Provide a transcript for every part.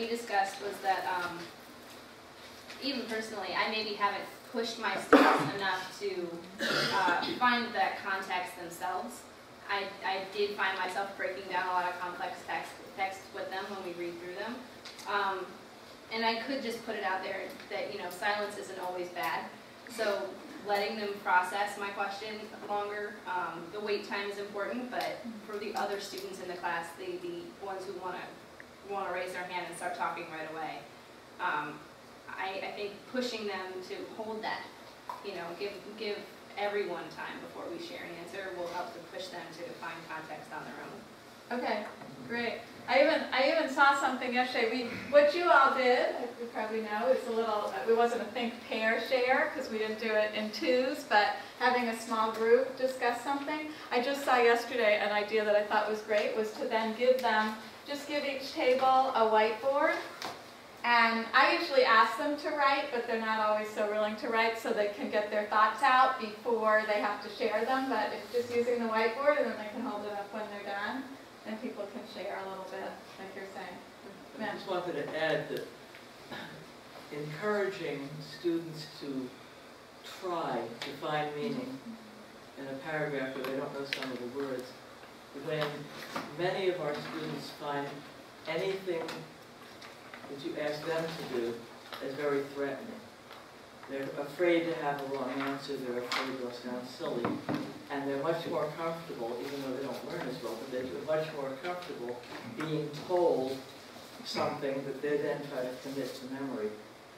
discussed was that even personally, I maybe haven't pushed my students enough to find that context themselves. I did find myself breaking down a lot of complex text with them when we read through them. And I could just put it out there that, you know, silence isn't always bad. So letting them process my question longer, the wait time is important, but for the other students in the class, the ones who want to raise their hand and start talking right away, I think pushing them to hold that, you know, give everyone time before we share an answer will help to push them to find context on their own. Okay, great. I even saw something yesterday. What you all did, you probably know, is a little, it wasn't a think, pair, share, because we didn't do it in twos, but having a small group discuss something. I just saw yesterday an idea that I thought was great, was to then give them, just give each table a whiteboard. And I usually ask them to write, but they're not always so willing to write, so they can get their thoughts out before they have to share them. But it's just using the whiteboard, and then they can hold it up when they're done, and people can share a little bit, like you're saying. I just wanted to add that encouraging students to try to find meaning in a paragraph where they don't know some of the words, when many of our students find anything that you ask them to do is very threatening. They're afraid to have a wrong answer, they're afraid they'll sound silly, and they're much more comfortable, even though they don't learn as well, but they're much more comfortable being told something that they then try to commit to memory.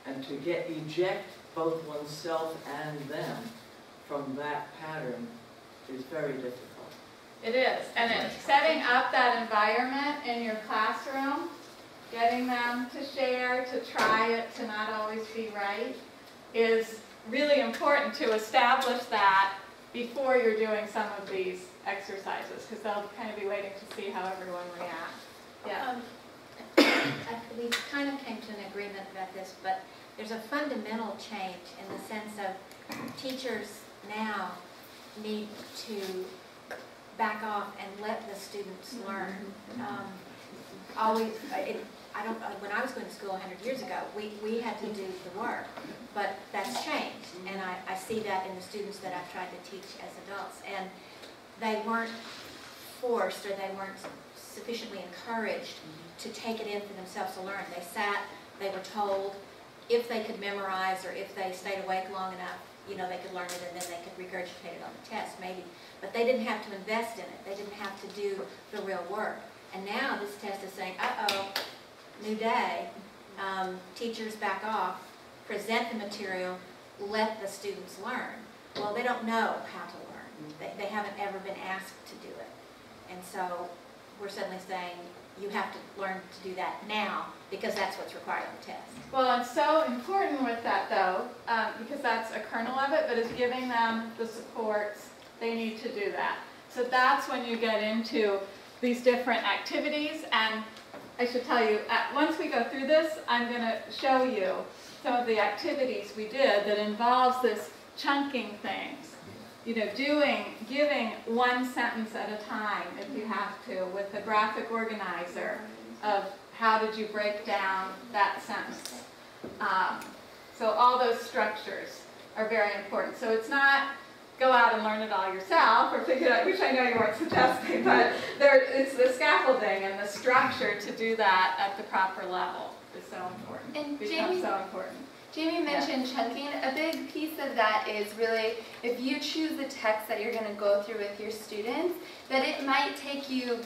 And to eject both oneself and them from that pattern is very difficult. It is, and it's setting up that environment in your classroom, getting them to share, to try it, to not always be right, is really important to establish that before you're doing some of these exercises, because they'll kind of be waiting to see how everyone reacts. Yeah. We kind of came to an agreement about this, but there's a fundamental change in the sense of teachers now need to back off and let the students learn. When I was going to school 100 years ago, we had to do the work, but that's changed, and I see that in the students that I've tried to teach as adults, and they weren't forced or they weren't sufficiently encouraged to take it in for themselves to learn. They sat, they were told if they could memorize or if they stayed awake long enough, you know, they could learn it and then they could regurgitate it on the test, maybe. But they didn't have to invest in it. They didn't have to do the real work. And now this test is saying, uh-oh, new day, teachers back off, present the material, let the students learn. Well, they don't know how to learn. They haven't ever been asked to do it. And so we're suddenly saying, you have to learn to do that now because that's what's required on the test. Well, it's so important with that, though, because that's a kernel of it, but it's giving them the supports they need to do that. So that's when you get into these different activities, and I should tell you, once we go through this, I'm going to show you some of the activities we did that involves this chunking things. You know, giving one sentence at a time, if you have to, with a graphic organizer of how did you break down that sentence. So all those structures are very important. So it's not go out and learn it all yourself or figure it out, which I know you weren't suggesting, but it's the scaffolding and the structure to do that at the proper level is so important. And becomes so important. Jamie mentioned chunking. A big piece of that is really, if you choose the text that you're going to go through with your students, that it might take you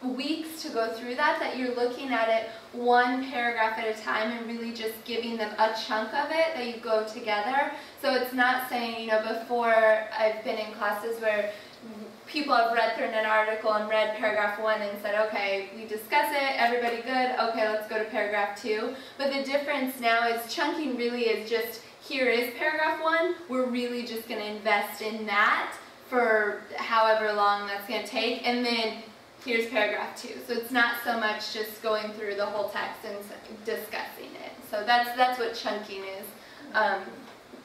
weeks to go through that you're looking at it one paragraph at a time and really just giving them a chunk of it that you go together. So it's not saying, you know, before I've been in classes where people have read through an article and read paragraph 1 and said, okay, we discuss it, everybody good, okay, let's go to paragraph 2. But the difference now is chunking really is just, here is paragraph 1, we're really just going to invest in that for however long that's going to take, and then here's paragraph 2. So it's not so much just going through the whole text and discussing it. So that's what chunking is,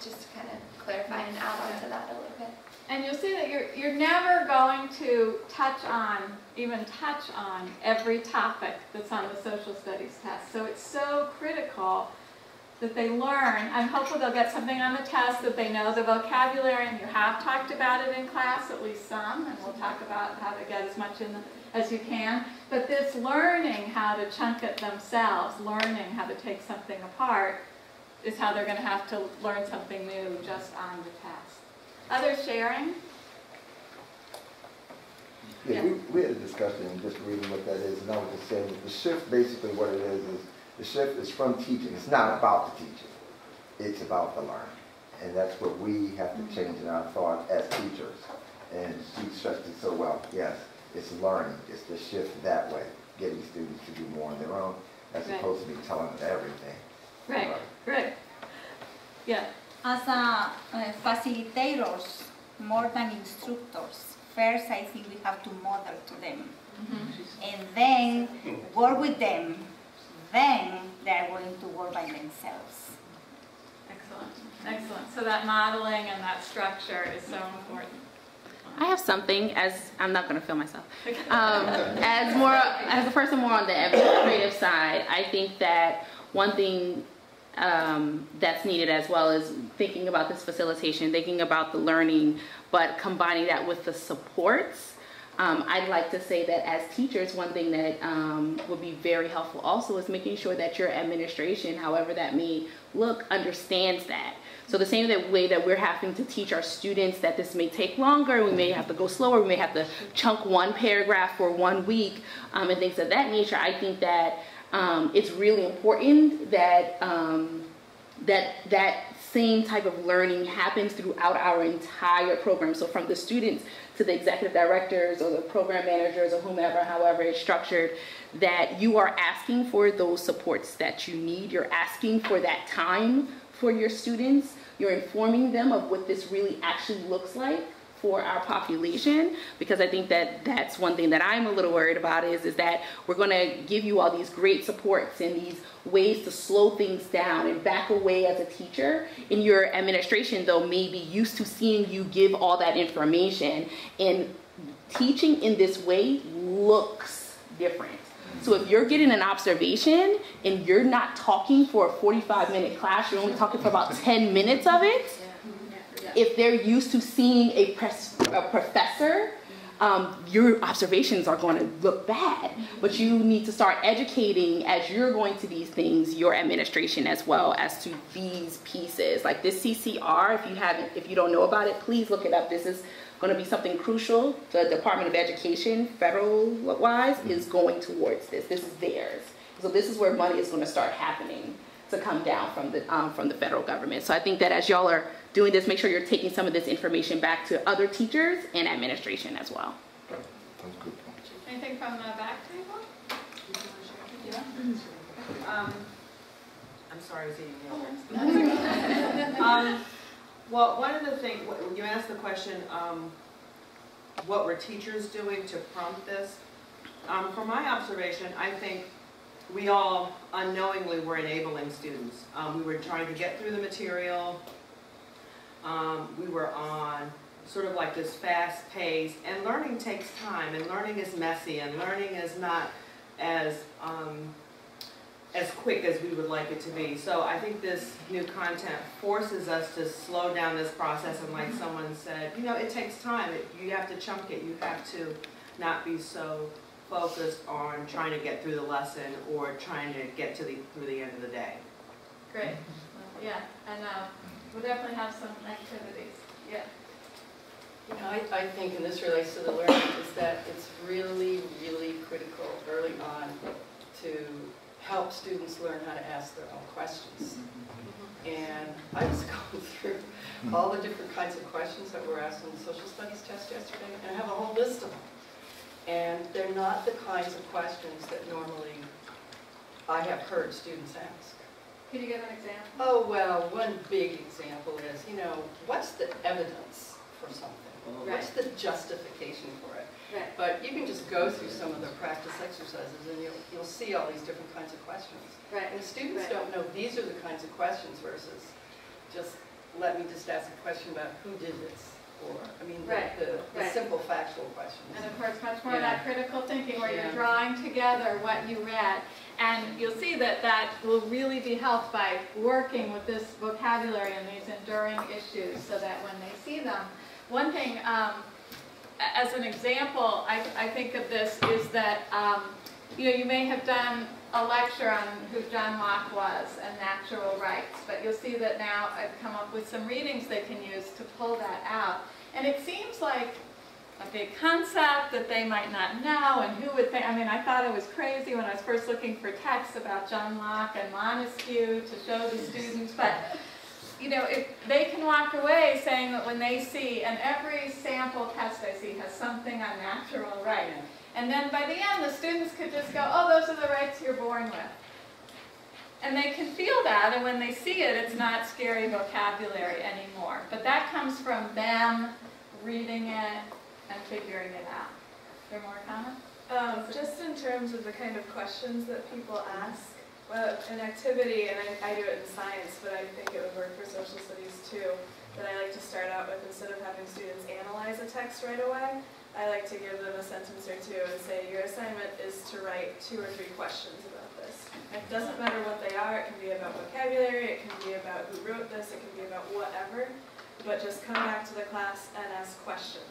just to kind of clarify and add on to that a little bit. And you'll see that you're never going to even touch on every topic that's on the social studies test. So it's so critical that they learn. I'm hopeful they'll get something on the test that they know the vocabulary, and you have talked about it in class, at least some, and we'll talk about how to get as much in as you can. But this learning how to chunk it themselves, learning how to take something apart, is how they're going to have to learn something new just on the test. Other sharing? Yeah, we had a discussion, just reading what that is, and I was just saying that the shift, basically what it is the shift is from teaching. It's not about the teaching. It's about the learning. And that's what we have to change in our thought as teachers. And she stressed it so well. Yes, it's learning. It's the shift that way, getting students to do more on their own, as opposed to be telling them everything. Right, right. Yeah. As facilitators, more than instructors, first I think we have to model to them. And then work with them. Then they're going to work by themselves. Excellent, excellent. So that modeling and that structure is so important. I have something, as I'm not going to feel myself, as a person more on the administrative side. I think that one thing that's needed as well is thinking about this facilitation, thinking about the learning, but combining that with the supports. I'd like to say that as teachers, one thing that would be very helpful also is making sure that your administration, however that may look, understands that. So the same way that we're having to teach our students that this may take longer, we may have to go slower, we may have to chunk one paragraph for 1 week, and things of that nature. I think that it's really important that that same type of learning happens throughout our entire program. So from the students to the executive directors or the program managers or whomever, however it's structured, that you are asking for those supports that you need. You're asking for that time for your students. You're informing them of what this really actually looks like for our population, because I think that that's one thing that I'm a little worried about is that we're going to give you all these great supports and these ways to slow things down and back away as a teacher. In your administration, though, may be used to seeing you give all that information, and teaching in this way looks different. So if you're getting an observation and you're not talking for a 45-minute class, you're only talking for about 10 minutes of it, if they're used to seeing a professor, your observations are going to look bad. But you need to start educating, as you're going to these things, your administration as well as to these pieces. Like this CCR, if you don't know about it, please look it up. This is going to be something crucial. The Department of Education, federal-wise, is going towards this. This is theirs. So this is where money is going to start happening to come down from the federal government. So I think that as y'all are doing this, make sure you're taking some of this information back to other teachers and administration as well. Anything from the back table? Yeah. I'm sorry, I was eating yogurt. Well, one of the things, you asked the question, what were teachers doing to prompt this? From my observation, I think we all unknowingly were enabling students. We were trying to get through the material. We were on sort of like this fast pace, and learning takes time, and learning is messy, and learning is not as quick as we would like it to be. So I think this new content forces us to slow down this process, and like someone said, you know, it takes time. You have to chunk it. You have to not be so focused on trying to get through the lesson or trying to get to through the end of the day. Great. Yeah, and we'll definitely have some activities. Yeah. You know, I think, and this relates to the learning, is that it's really, really critical early on to help students learn how to ask their own questions. And I was going through all the different kinds of questions that were asked on the social studies test yesterday, and I have a whole list of them. And they're not the kinds of questions that normally I have heard students ask. Can you give an example? Oh, well, one big example is, you know, what's the evidence for something? Right. What's the justification for it? Right. But you can just go through some of the practice exercises and you'll see all these different kinds of questions. Right. And the students Right. don't know these are the kinds of questions versus just let me just ask a question about who did this for. I mean, Right, the right. simple factual questions. And of course, much more Yeah. that critical thinking where Yeah. you're drawing together what you read. And you'll see that that will really be helped by working with this vocabulary and these enduring issues so that when they see them. One thing, as an example, I think of this is that, you know, you may have done a lecture on who John Locke was and natural rights, but you'll see that now I've come up with some readings they can use to pull that out. And it seems like a big concept that they might not know, and who would think, I mean, I thought it was crazy when I was first looking for texts about John Locke and Montesquieu to show the students, but you know, if they can walk away saying that when they see, and every sample test they see has something on natural rights, and then by the end the students could just go, oh, those are the rights you're born with. And they can feel that, and when they see it, it's not scary vocabulary anymore. But that comes from them reading it and figuring it out. Is there more comments? Just in terms of the kind of questions that people ask, an activity, and I do it in science, but I think it would work for social studies too, that I like to start out with, instead of having students analyze a text right away, I like to give them a sentence or two and say, your assignment is to write 2 or 3 questions about this. It doesn't matter what they are, it can be about vocabulary, it can be about who wrote this, it can be about whatever, but just come back to the class and ask questions.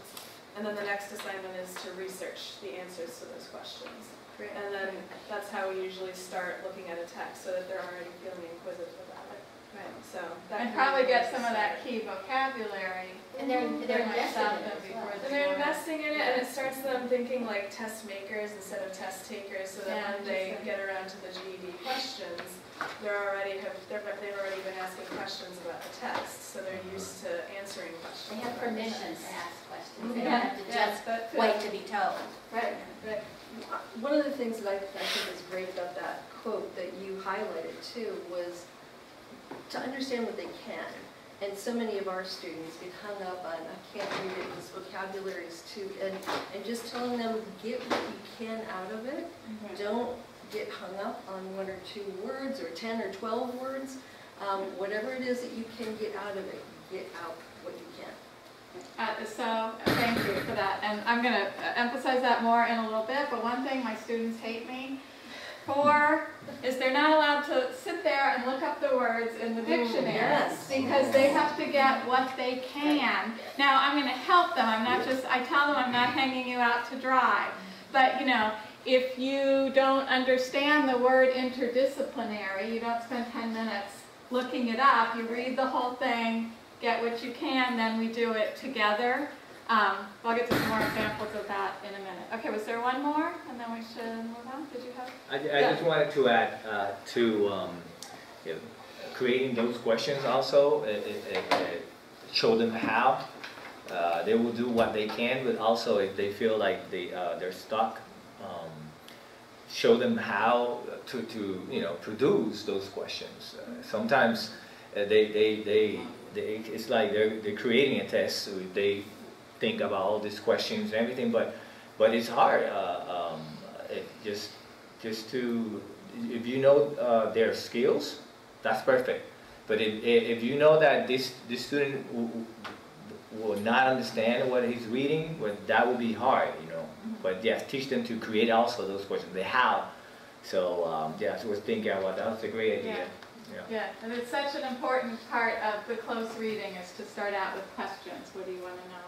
And then the next assignment is to research the answers to those questions. And then that's how we usually start looking at a text, so that they're already feeling inquisitive about it. Right. So that And can probably be get the some of start. that key vocabulary. And they're invested in it as before well. they And they're go in. investing in it, and it starts them thinking like test makers instead of test takers, so that Yeah, when they interesting. get around to the GED questions, they've already been asking questions about the text, so they're used to answering questions. They have about the permission text. to ask questions. They Yeah, don't have to yeah, just that's it. wait to be told. Right, right. One of the things that I think is great about that quote that you highlighted too was to understand what they can. And so many of our students get hung up on, I can't read it, this vocabulary is too, and just telling them, get what you can out of it. Don't get hung up on 1 or 2 words or 10 or 12 words. Whatever it is that you can get out of it, get out what you can. So thank you for that, and I'm going to emphasize that more in a little bit, but one thing my students hate me for is they're not allowed to sit there and look up the words in the dictionary, yes. because they have to get what they can. Now I'm going to help them, I tell them I'm not hanging you out to dry, but you know, if you don't understand the word interdisciplinary, you don't spend 10 minutes looking it up, you read the whole thing, get what you can, then we do it together. I'll get to some more examples of that in a minute. Okay, was there one more? And then we should move on. Did you have? I just wanted to add to you know, creating those questions also, show them how. They will do what they can, but also if they feel like they're stuck, show them how to you know, produce those questions. Sometimes it's like they're creating a test, so they think about all these questions and everything, but it's hard. Just to, if you know their skills, that's perfect. But if you know that this student will not understand what he's reading, well, that will be hard, you know. But yes, teach them to create also those questions, the how. So yeah, so I was thinking about that. That's a great idea. Yeah, and it's such an important part of the close reading is to start out with questions. What do you want to know?